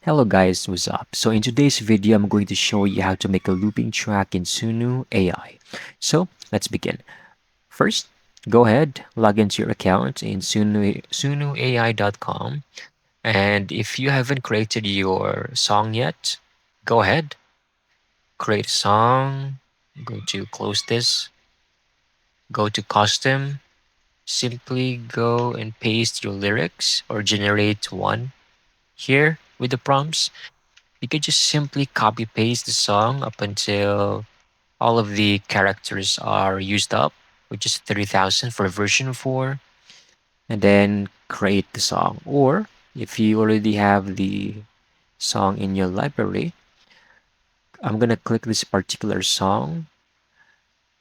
Hello guys, what's up? So in today's video, I'm going to show you how to make a looping track in Suno AI. So let's begin. First, go ahead, log into your account in sunoai.com. And if you haven't created your song yet, go ahead, create a song, go to close this, go to custom, simply go and paste your lyrics or generate one here with the prompts. You could just simply copy paste the song up until all of the characters are used up, which is 30,000 for version 4, and then create the song. Or if you already have the song in your library, I'm going to click this particular song.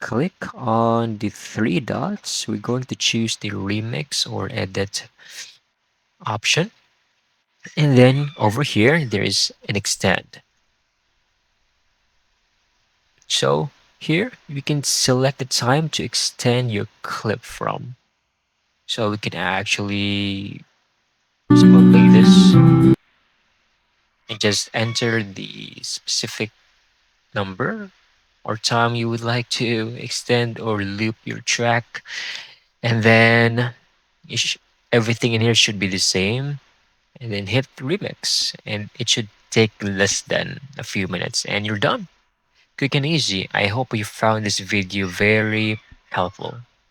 Click on the three dots. We're going to choose the remix or edit option. And then over here, there is an extend. So here we can select the time to extend your clip from. So we can actually play this and just enter the specific number or time you would like to extend or loop your track. And then everything in here should be the same. And then hit remix. And it should take less than a few minutes. And you're done. Quick and easy. I hope you found this video very helpful.